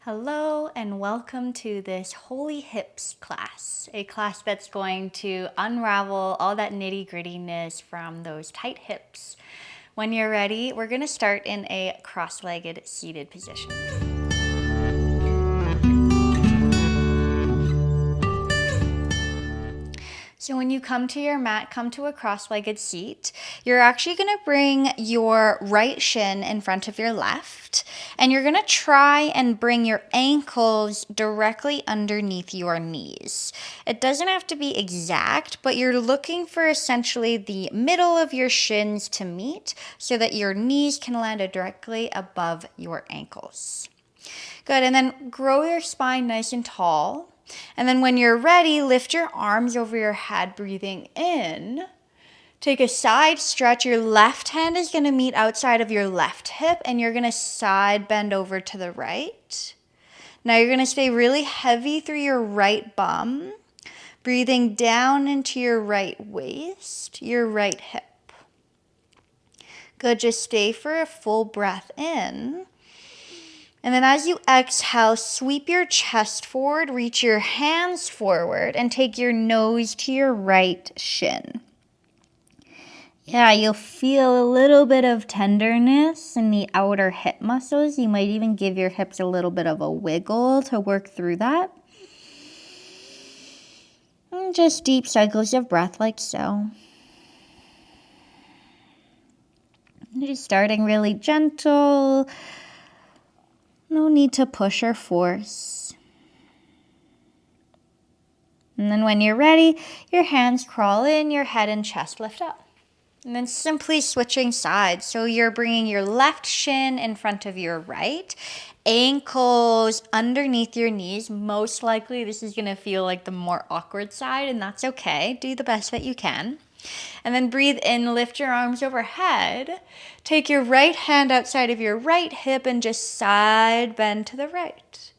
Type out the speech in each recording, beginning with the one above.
Hello and welcome to this Holy Hips class, a class that's going to unravel all that nitty grittiness from those tight hips. When you're ready, we're going to start in a cross-legged seated position. So when you come to your mat, come to a cross-legged seat, you're actually going to bring your right shin in front of your left, and you're going to try and bring your ankles directly underneath your knees. It doesn't have to be exact, but you're looking for essentially the middle of your shins to meet so that your knees can land directly above your ankles. Good, and then grow your spine nice and tall. And then when you're ready, lift your arms over your head, breathing in. Take a side stretch. Your left hand is going to meet outside of your left hip, and you're going to side bend over to the right. Now you're going to stay really heavy through your right bum, breathing down into your right waist, your right hip. Good, just stay for a full breath in. And then as you exhale, sweep your chest forward, reach your hands forward, and take your nose to your right shin. Yeah, you'll feel a little bit of tenderness in the outer hip muscles. You might even give your hips a little bit of a wiggle to work through that. And just deep cycles of breath like so. Just starting really gentle. No need to push or force. And then when you're ready, your hands crawl in, your head and chest lift up. And then simply switching sides. So you're bringing your left shin in front of your right, ankles underneath your knees. Most likely this is going to feel like the more awkward side, and that's okay. Do the best that you can. And then breathe in, lift your arms overhead. Take your right hand outside of your right hip and just side bend to the right.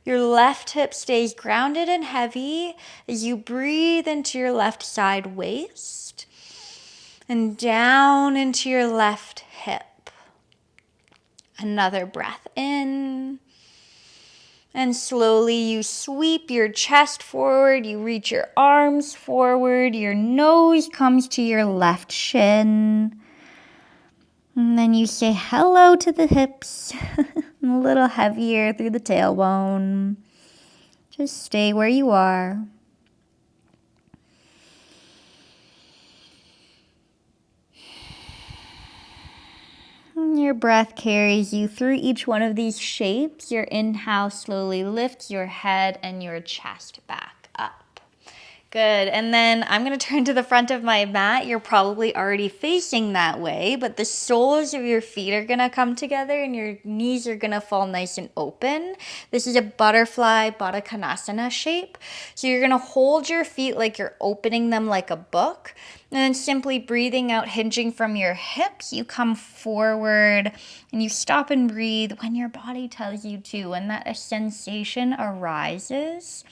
Your left hip stays grounded and heavy as you breathe into your left side waist and down into your left hip. Another breath in. And slowly you sweep your chest forward, you reach your arms forward, your nose comes to your left shin. And then you say hello to the hips, a little heavier through the tailbone. Just stay where you are. And your breath carries you through each one of these shapes. Your inhale slowly lifts your head and your chest back up. Good, and then I'm going to turn to the front of my mat. You're probably already facing that way, but the soles of your feet are going to come together and your knees are going to fall nice and open. This is a butterfly Baddha Konasana shape. So you're going to hold your feet like you're opening them like a book, and then simply breathing out, hinging from your hips, you come forward and you stop and breathe when your body tells you to. When that sensation arises,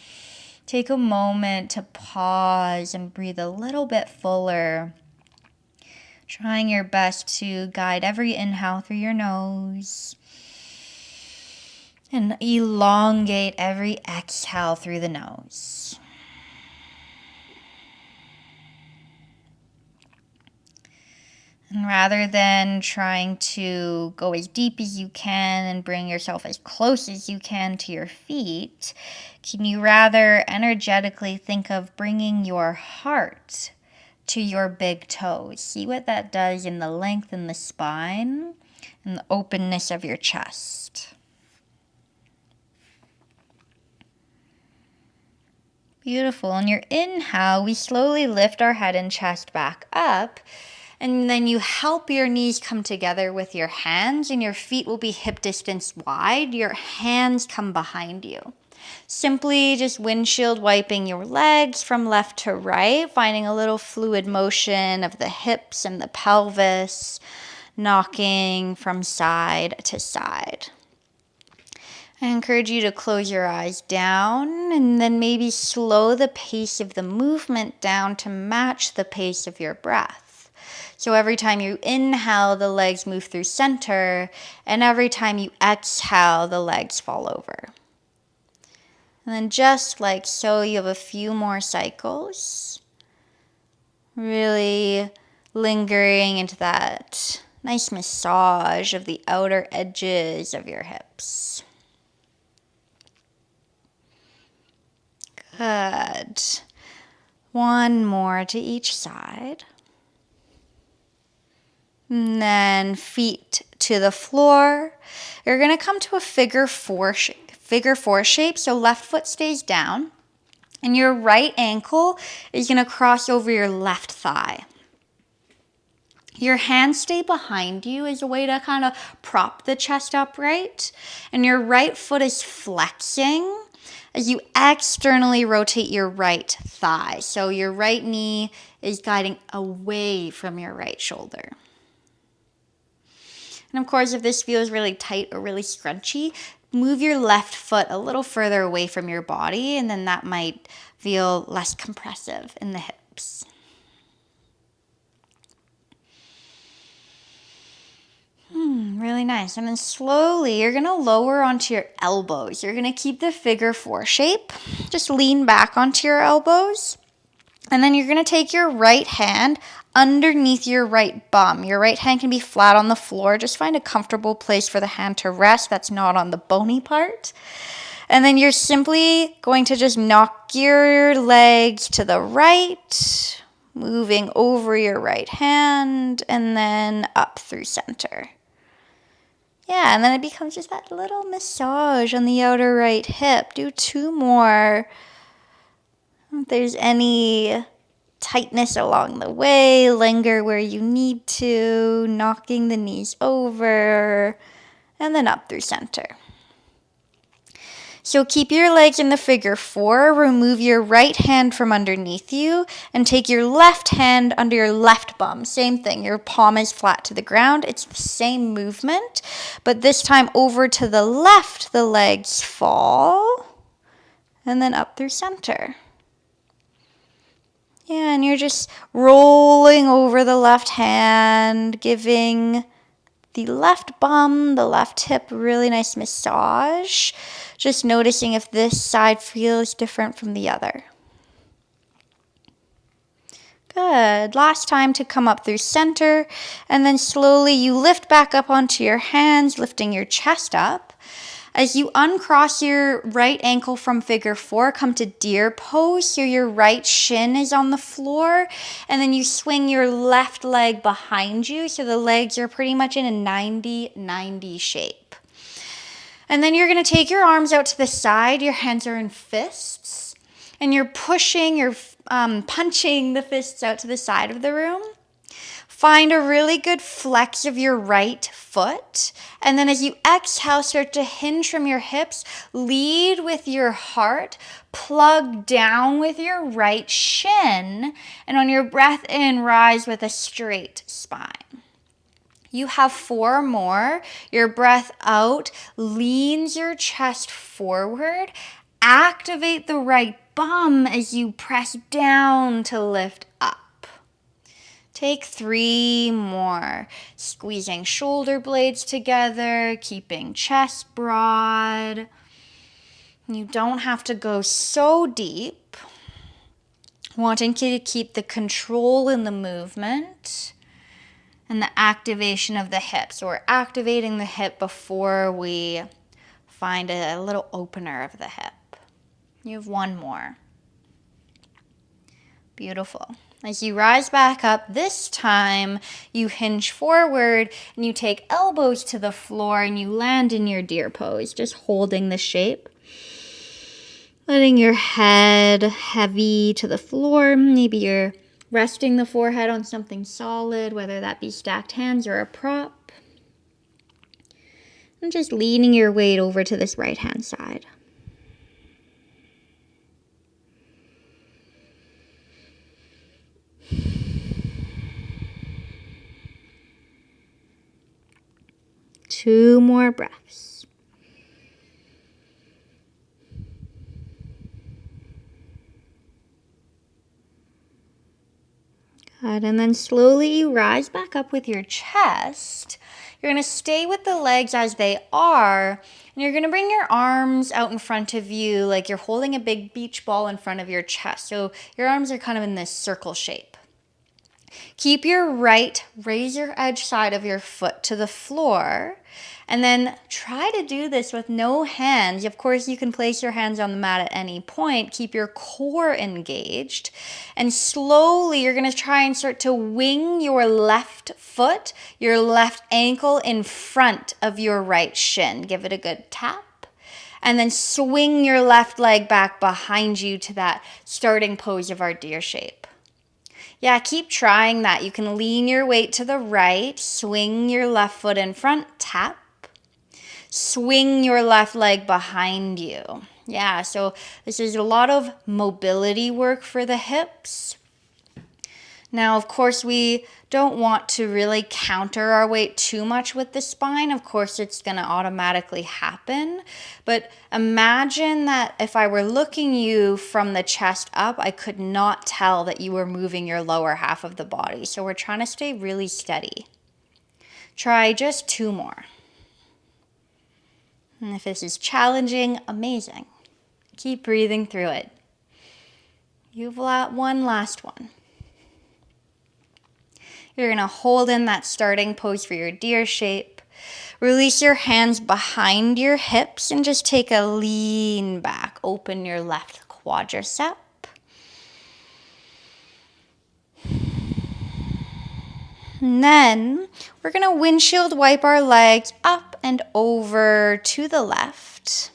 take a moment to pause and breathe a little bit fuller, trying your best to guide every inhale through your nose and elongate every exhale through the nose. And rather than trying to go as deep as you can and bring yourself as close as you can to your feet, can you rather energetically think of bringing your heart to your big toes? See what that does in the length in the spine and the openness of your chest. Beautiful. On your inhale, we slowly lift our head and chest back up. And then you help your knees come together with your hands, and your feet will be hip distance wide. Your hands come behind you. Simply just windshield wiping your legs from left to right, finding a little fluid motion of the hips and the pelvis, knocking from side to side. I encourage you to close your eyes down and then maybe slow the pace of the movement down to match the pace of your breath. So every time you inhale, the legs move through center, and every time you exhale, the legs fall over. And then just like so, you have a few more cycles. Really lingering into that nice massage of the outer edges of your hips. Good. One more to each side. And then feet to the floor. You're going to come to a figure four shape. So left foot stays down. And your right ankle is going to cross over your left thigh. Your hands stay behind you as a way to kind of prop the chest upright. And your right foot is flexing as you externally rotate your right thigh. So your right knee is guiding away from your right shoulder. And of course, if this feels really tight or really scrunchy, move your left foot a little further away from your body, and then that might feel less compressive in the hips. Really nice. And then slowly you're going to lower onto your elbows. You're going to keep the figure four shape. Just lean back onto your elbows. And then you're going to take your right hand underneath your right bum. Your right hand can be flat on the floor. Just find a comfortable place for the hand to rest that's not on the bony part. And then you're simply going to just knock your legs to the right, moving over your right hand, and then up through center. Yeah, and then it becomes just that little massage on the outer right hip. Do two more. If there's any tightness along the way, linger where you need to, knocking the knees over, and then up through center. So keep your legs in the figure four, remove your right hand from underneath you, and take your left hand under your left bum. Same thing, your palm is flat to the ground. It's the same movement, but this time over to the left, the legs fall, and then up through center. Yeah, and you're just rolling over the left hand, giving the left bum, the left hip, really nice massage. Just noticing if this side feels different from the other. Good. Last time to come up through center, and then slowly you lift back up onto your hands, lifting your chest up. As you uncross your right ankle from figure four, come to deer pose. So your right shin is on the floor, and then you swing your left leg behind you. So the legs are pretty much in a 90-90 shape. And then you're going to take your arms out to the side. Your hands are in fists, and you're punching the fists out to the side of the room. Find a really good flex of your right foot. And then as you exhale, start to hinge from your hips. Lead with your heart. Plug down with your right shin. And on your breath in, rise with a straight spine. You have four more. Your breath out leans your chest forward. Activate the right bum as you press down to lift up. Take three more. Squeezing shoulder blades together, keeping chest broad. You don't have to go so deep. Wanting to keep the control in the movement and the activation of the hips. So we're activating the hip before we find a little opener of the hip. You have one more. Beautiful. As you rise back up, this time you hinge forward and you take elbows to the floor and you land in your deer pose, just holding the shape. Letting your head heavy to the floor. Maybe you're resting the forehead on something solid, whether that be stacked hands or a prop. And just leaning your weight over to this right hand side. Two more breaths. Good, and then slowly you rise back up with your chest. You're going to stay with the legs as they are, and you're going to bring your arms out in front of you like you're holding a big beach ball in front of your chest. So your arms are kind of in this circle shape. Keep your raise your edge side of your foot to the floor, and then try to do this with no hands. Of course, you can place your hands on the mat at any point. Keep your core engaged, and slowly you're going to try and start to wing your left foot, your left ankle in front of your right shin. Give it a good tap, and then swing your left leg back behind you to that starting pose of our deer shape. Yeah, keep trying that. You can lean your weight to the right, swing your left foot in front, tap, swing your left leg behind you. Yeah, so this is a lot of mobility work for the hips. Now, of course, we don't want to really counter our weight too much with the spine. Of course, it's going to automatically happen. But imagine that if I were looking you from the chest up, I could not tell that you were moving your lower half of the body. So we're trying to stay really steady. Try just 2 more. And if this is challenging, amazing. Keep breathing through it. You've got one last one. You're going to hold in that starting pose for your deer shape. Release your hands behind your hips and just take a lean back. Open your left quadricep. And then we're going to windshield wipe our legs up and over to the left.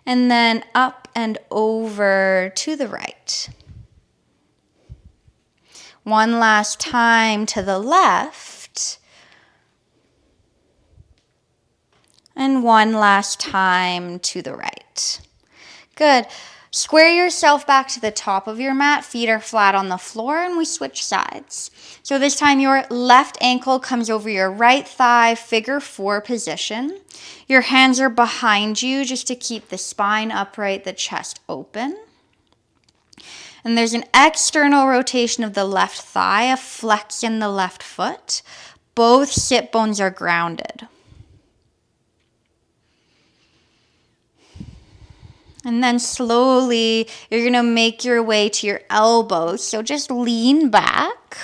And then up and over to the right. One last time to the left. And one last time to the right. Good. Square yourself back to the top of your mat. Feet are flat on the floor, and we switch sides. So this time your left ankle comes over your right thigh, figure 4 position. Your hands are behind you just to keep the spine upright, the chest open. And there's an external rotation of the left thigh, a flex in the left foot. Both sit bones are grounded. And then slowly, you're going to make your way to your elbows. So just lean back.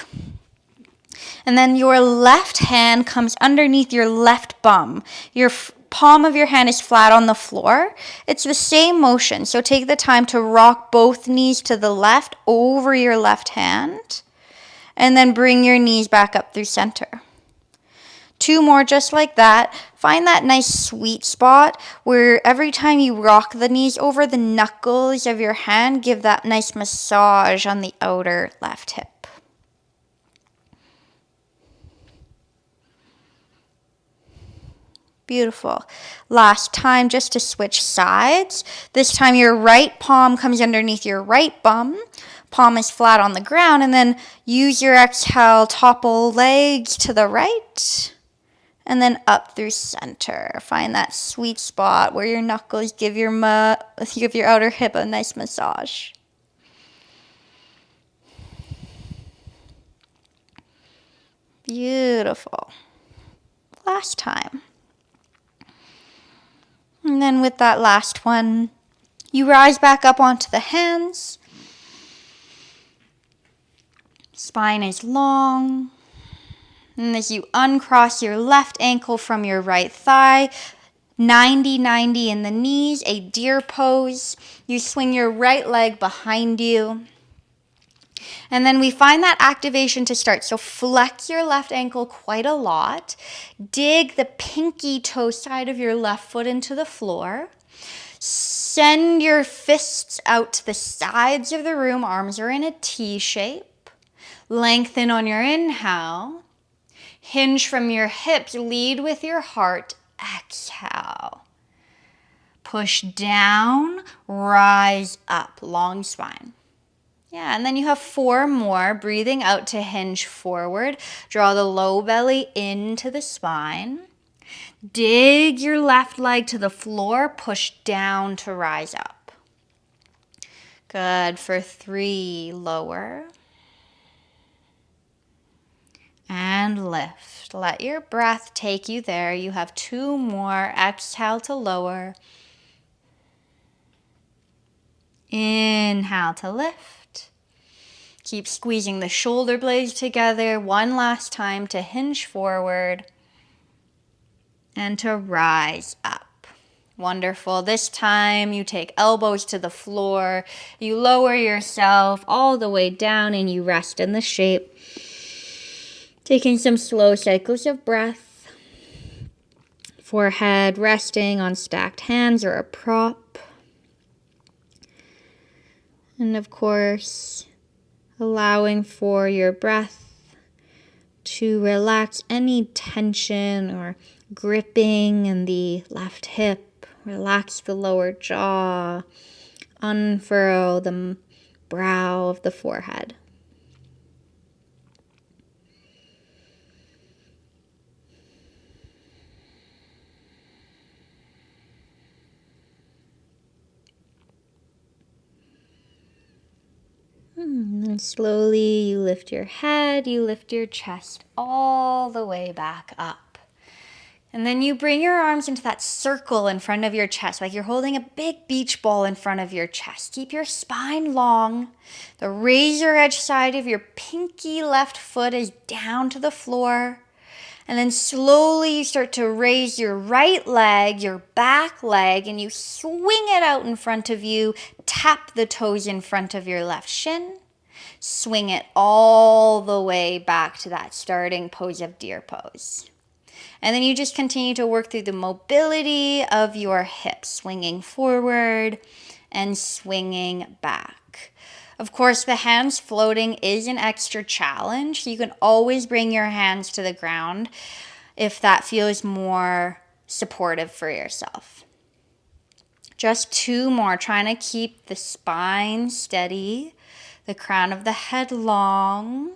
And then your left hand comes underneath your left bum. Your palm of your hand is flat on the floor. It's the same motion. So take the time to rock both knees to the left over your left hand. And then bring your knees back up through center. 2 more just like that. Find that nice sweet spot where every time you rock the knees over the knuckles of your hand, give that nice massage on the outer left hip. Beautiful. Last time, just to switch sides. This time your right palm comes underneath your right bum. Palm is flat on the ground, and then use your exhale, topple legs to the right. And then up through center. Find that sweet spot where your knuckles give your outer hip a nice massage. Beautiful. Last time. And then with that last one, you rise back up onto the hands. Spine is long. And as you uncross your left ankle from your right thigh, 90-90 in the knees, a deer pose. You swing your right leg behind you. And then we find that activation to start. So flex your left ankle quite a lot. Dig the pinky toe side of your left foot into the floor. Send your fists out to the sides of the room. Arms are in a T shape. Lengthen on your inhale. Hinge from your hips, lead with your heart, exhale. Push down, rise up, long spine. Yeah, and then you have 4 more, breathing out to hinge forward. Draw the low belly into the spine. Dig your left leg to the floor, push down to rise up. Good, for 3, lower. And lift. Let your breath take you there. You have 2 more. Exhale to lower. Inhale to lift. Keep squeezing the shoulder blades together. One last time to hinge forward and to rise up. Wonderful. This time you take elbows to the floor. You lower yourself all the way down and you rest in the shape. Taking some slow cycles of breath. Forehead resting on stacked hands or a prop. And of course, allowing for your breath to relax any tension or gripping in the left hip. Relax the lower jaw. Unfurrow the brow of the forehead. And slowly you lift your head, you lift your chest all the way back up. And then you bring your arms into that circle in front of your chest, like you're holding a big beach ball in front of your chest. Keep your spine long. The razor edge side of your pinky left foot is down to the floor. And then slowly you start to raise your right leg, your back leg, and you swing it out in front of you. Tap the toes in front of your left shin. Swing it all the way back to that starting pose of deer pose. And then you just continue to work through the mobility of your hips, swinging forward and swinging back. Of course, the hands floating is an extra challenge. You can always bring your hands to the ground if that feels more supportive for yourself. Just 2 more, trying to keep the spine steady, the crown of the head long.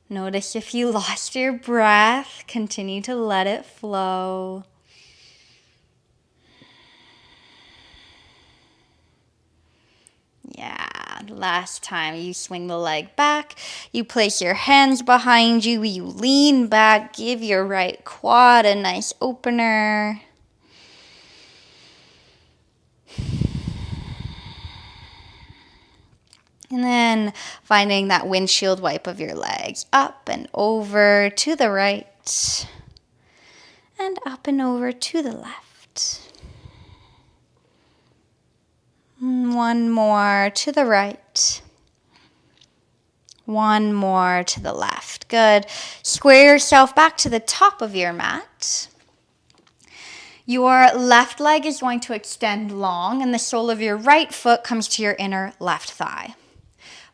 Notice if you lost your breath, continue to let it flow. Yeah, last time you swing the leg back, you place your hands behind you, you lean back, give your right quad a nice opener. And then finding that windshield wipe of your legs, up and over to the right, and up and over to the left. 1 more to the right. 1 more to the left. Good. Square yourself back to the top of your mat. Your left leg is going to extend long, and the sole of your right foot comes to your inner left thigh.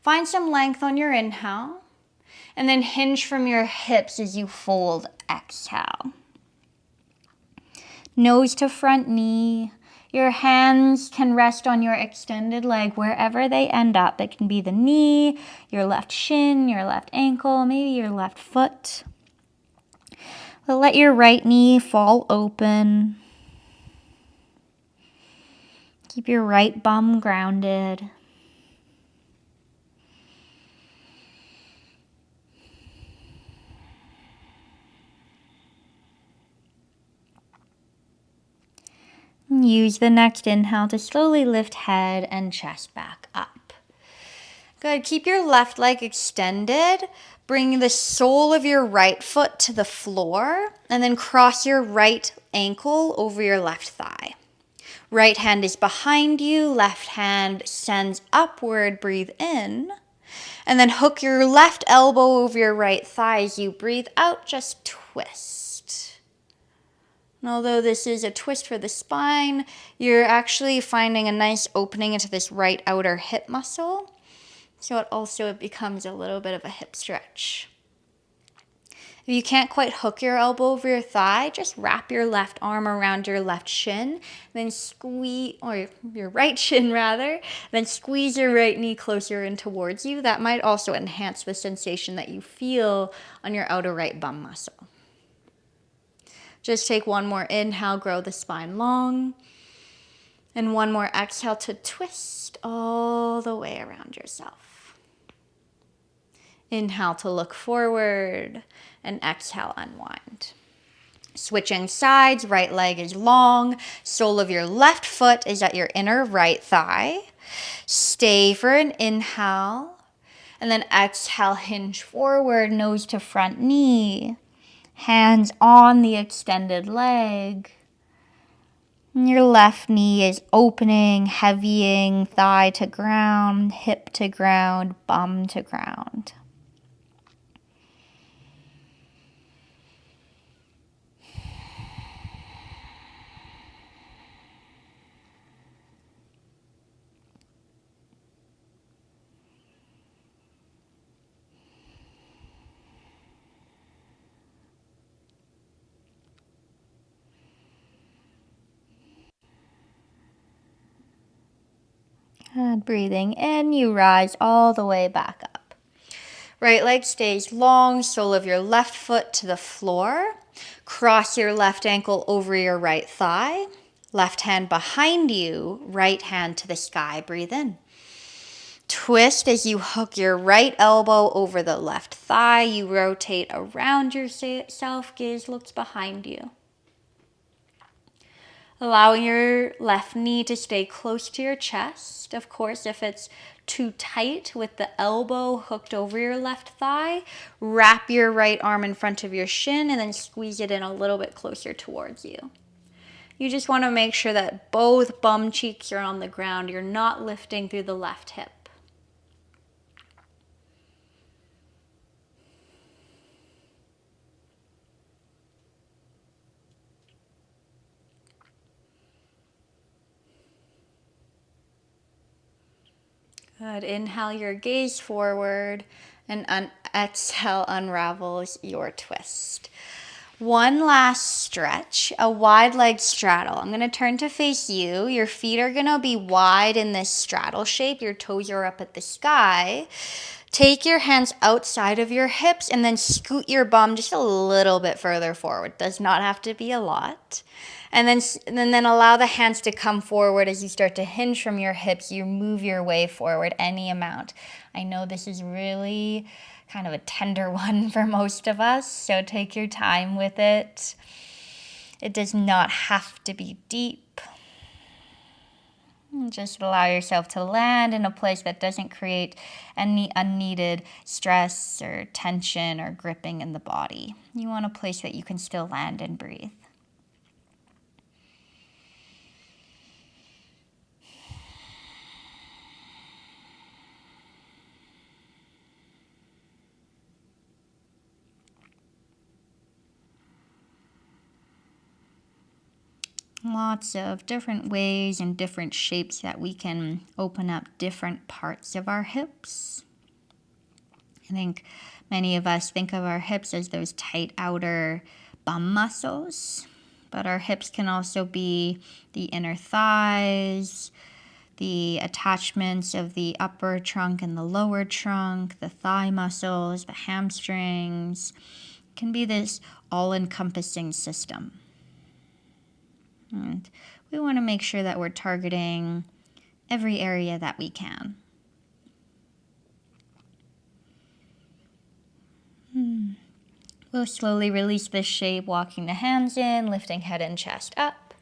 Find some length on your inhale, and then hinge from your hips as you fold. Exhale. Nose to front knee. Your hands can rest on your extended leg wherever they end up. It can be the knee, your left shin, your left ankle, maybe your left foot. But let your right knee fall open. Keep your right bum grounded. Use the next inhale to slowly lift head and chest back up. Good. Keep your left leg extended. Bring the sole of your right foot to the floor and then cross your right ankle over your left thigh. Right hand is behind you. Left hand sends upward. Breathe in. And then hook your left elbow over your right thigh as you breathe out. Just twist. And although this is a twist for the spine, you're actually finding a nice opening into this right outer hip muscle. So it becomes a little bit of a hip stretch. If you can't quite hook your elbow over your thigh, just wrap your left arm around your left shin, then squeeze, or your right shin rather, then squeeze your right knee closer in towards you. That might also enhance the sensation that you feel on your outer right bum muscle. Just take 1 more inhale, grow the spine long. And 1 more exhale to twist all the way around yourself. Inhale to look forward, and exhale, unwind. Switching sides, right leg is long, sole of your left foot is at your inner right thigh. Stay for an inhale, and then exhale, hinge forward, nose to front knee. Hands on the extended leg. Your left knee is opening, heavying, thigh to ground, hip to ground, bum to ground. And breathing in, you rise all the way back up. Right leg stays long, sole of your left foot to the floor. Cross your left ankle over your right thigh. Left hand behind you, right hand to the sky. Breathe in. Twist as you hook your right elbow over the left thigh. You rotate around yourself, gaze looks behind you. Allowing your left knee to stay close to your chest. Of course, if it's too tight with the elbow hooked over your left thigh, wrap your right arm in front of your shin and then squeeze it in a little bit closer towards you. You just want to make sure that both bum cheeks are on the ground. You're not lifting through the left hip. Good. Inhale your gaze forward, and exhale unravels your twist. One last stretch, a wide leg straddle. I'm going to turn to face you. Your feet are going to be wide in this straddle shape. Your toes are up at the sky. Take your hands outside of your hips and then scoot your bum just a little bit further forward. Does not have to be a lot. And then allow the hands to come forward as you start to hinge from your hips. You move your way forward any amount. I know this is really kind of a tender one for most of us, so take your time with it. It does not have to be deep. Just allow yourself to land in a place that doesn't create any unneeded stress or tension or gripping in the body. You want a place that you can still land and breathe. Lots of different ways and different shapes that we can open up different parts of our hips. I think many of us think of our hips as those tight outer bum muscles, but our hips can also be the inner thighs, the attachments of the upper trunk and the lower trunk, the thigh muscles, the hamstrings. It can be this all-encompassing system. And we want to make sure that we're targeting every area that we can. We'll slowly release this shape, walking the hands in, lifting head and chest up.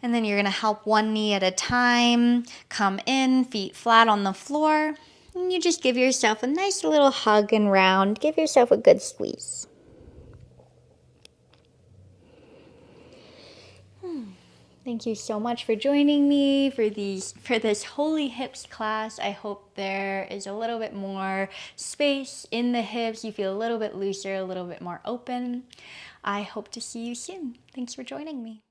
And then you're going to help one knee at a time. Come in, feet flat on the floor. And you just give yourself a nice little hug and round. Give yourself a good squeeze. Thank you so much for joining me for this Holy Hips class. I hope there is a little bit more space in the hips. You feel a little bit looser, a little bit more open. I hope to see you soon. Thanks for joining me.